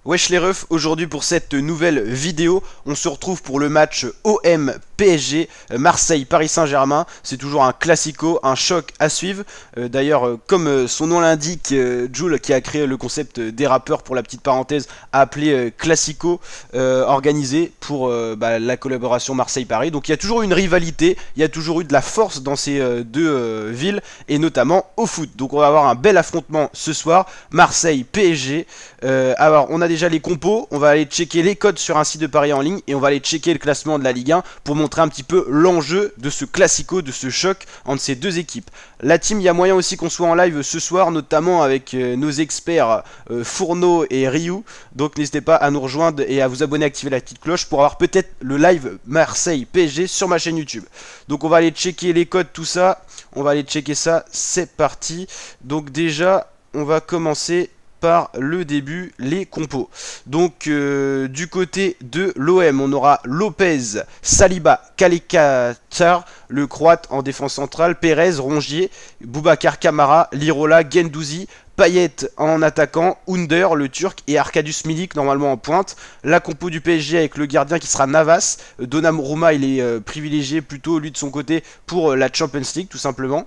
Wesh les refs, aujourd'hui pour cette nouvelle vidéo, on se retrouve pour le match OM PSG, Marseille-Paris Saint-Germain. C'est toujours un classico, un choc à suivre. D'ailleurs, comme son nom l'indique, Jules qui a créé le concept des rappeurs, pour la petite parenthèse, a appelé classico organisé pour la collaboration Marseille-Paris. Donc il y a toujours eu une rivalité, il y a toujours eu de la force dans ces deux villes, et notamment au foot. Donc on va avoir un bel affrontement ce soir, Marseille-PSG. Alors on a déjà les compos, on va aller checker les codes sur un site de paris en ligne et on va aller checker le classement de la Ligue 1 pour montrer un petit peu l'enjeu de ce classico, de ce choc entre ces deux équipes. La team, il y a moyen aussi qu'on soit en live ce soir, notamment avec nos experts Fourneau et Ryu. Donc n'hésitez pas à nous rejoindre et à vous abonner, activer la petite cloche pour avoir peut-être le live Marseille PSG sur ma chaîne YouTube. Donc on va aller checker les codes, tout ça. On va aller checker ça, c'est parti. Donc déjà, on va commencer par le début, les compos. Donc du côté de l'OM, on aura Lopez, Saliba, Kalekatar, le croate en défense centrale, Pérez, Rongier, Boubacar Kamara, Lirola, Guendouzi, Payet en attaquant, Under, le turc, et Arkadiusz Milik normalement en pointe. La compo du PSG avec le gardien qui sera Navas. Donnarumma, il est privilégié plutôt lui de son côté pour la Champions League tout simplement.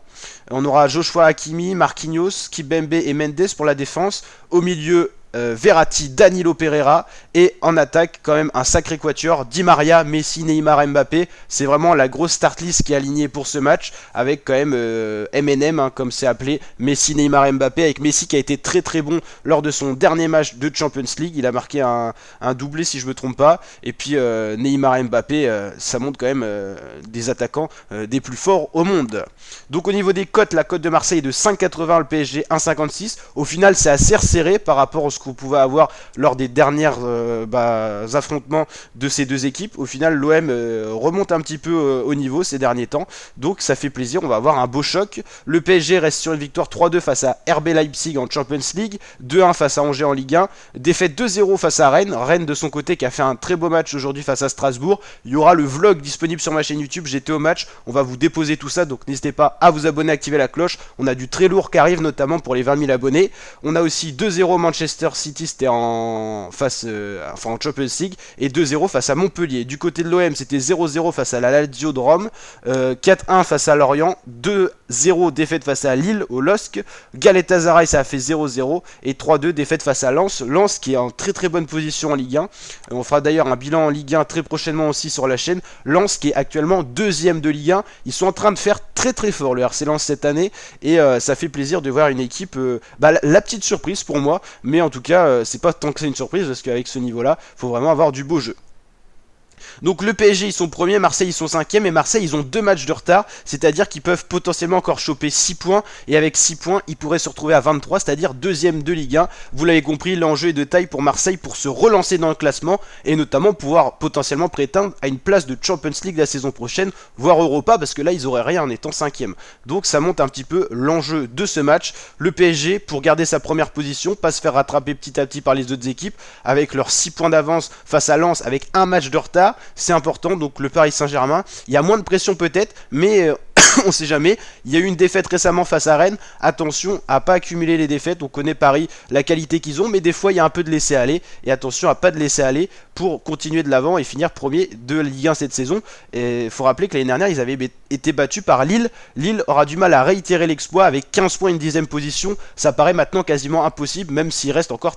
On aura Joshua Hakimi, Marquinhos, Kibembe et Mendes pour la défense. Au milieu, Verratti, Danilo Pereira, et en attaque quand même un sacré quatuor, Di Maria, Messi, Neymar, Mbappé. C'est vraiment la grosse start list qui est alignée pour ce match, avec quand même MNM, comme c'est appelé, Messi, Neymar, Mbappé, avec Messi qui a été très très bon lors de son dernier match de Champions League. Il a marqué un doublé si je me trompe pas, et puis Neymar, Mbappé, ça montre quand même des attaquants des plus forts au monde. Donc au niveau des cotes, la cote de Marseille est de 5,80, le PSG 1,56. Au final c'est assez resserré par rapport à ce qu'on pouvait avoir lors des dernières affrontements de ces deux équipes. Au final l'OM remonte un petit peu au niveau ces derniers temps, donc ça fait plaisir, on va avoir un beau choc. Le PSG reste sur une victoire 3-2 face à RB Leipzig en Champions League, 2-1 face à Angers en Ligue 1, défaite 2-0 face à Rennes. Rennes de son côté qui a fait un très beau match aujourd'hui face à Strasbourg. Il y aura le vlog disponible sur ma chaîne YouTube, j'étais au match, on va vous déposer tout ça, donc n'hésitez pas à vous abonner, activer la cloche. On a du très lourd qui arrive, notamment pour les 20 000 abonnés. On a aussi 2-0 Manchester City, c'était en Champions League, et 2-0 face à Montpellier. Du côté de l'OM, c'était 0-0 face à la Lazio de Rome, 4-1 face à Lorient, 2-0 défaite face à Lille au LOSC, Galatasaray ça a fait 0-0, et 3-2 défaite face à Lens. Lens qui est en très très bonne position en Ligue 1. On fera d'ailleurs un bilan en Ligue 1 très prochainement aussi sur la chaîne. Lens qui est actuellement deuxième de Ligue 1. Ils sont en train de faire très très fort le RC Lens cette année, et ça fait plaisir de voir une équipe, la petite surprise pour moi, mais en tout cas c'est pas tant que c'est une surprise parce qu'avec ce niveau là faut vraiment avoir du beau jeu. Donc le PSG ils sont premiers, Marseille ils sont cinquièmes, et Marseille ils ont 2 matchs de retard, c'est-à-dire qu'ils peuvent potentiellement encore choper 6 points, et avec 6 points ils pourraient se retrouver à 23, c'est-à-dire deuxième de Ligue 1. Vous l'avez compris, l'enjeu est de taille pour Marseille pour se relancer dans le classement, et notamment pouvoir potentiellement prétendre à une place de Champions League la saison prochaine, voire Europa, parce que là ils auraient rien en étant cinquième. Donc ça monte un petit peu l'enjeu de ce match. Le PSG pour garder sa première position, pas se faire rattraper petit à petit par les autres équipes, avec leurs 6 points d'avance face à Lens avec un match de retard. C'est important, donc le Paris Saint-Germain, il y a moins de pression peut-être, mais on sait jamais. Il y a eu une défaite récemment face à Rennes, attention à pas accumuler les défaites. On connaît Paris, la qualité qu'ils ont, mais des fois il y a un peu de laisser aller, et attention à pas de laisser aller pour continuer de l'avant et finir premier de Ligue 1 cette saison. Et il faut rappeler que l'année dernière ils avaient été battus par Lille. Lille aura du mal à réitérer l'exploit avec 15 points, une 10e position. Ça paraît maintenant quasiment impossible, même s'il reste encore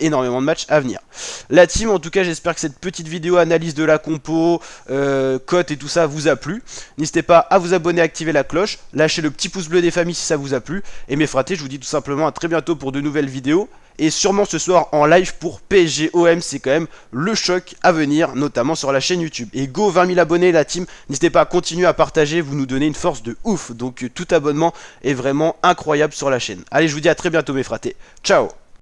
énormément de matchs à venir. La team, en tout cas, j'espère que cette petite vidéo analyse de la compo, cote et tout ça vous a plu. N'hésitez pas à vous abonner, à activer la cloche, lâchez le petit pouce bleu des familles si ça vous a plu. Et mes fratés, je vous dis tout simplement à très bientôt pour de nouvelles vidéos. Et sûrement ce soir en live pour PSG OM, c'est quand même le choc à venir, notamment sur la chaîne YouTube. Et go 20 000 abonnés la team, n'hésitez pas à continuer à partager, vous nous donnez une force de ouf. Donc tout abonnement est vraiment incroyable sur la chaîne. Allez, je vous dis à très bientôt mes fratés, ciao.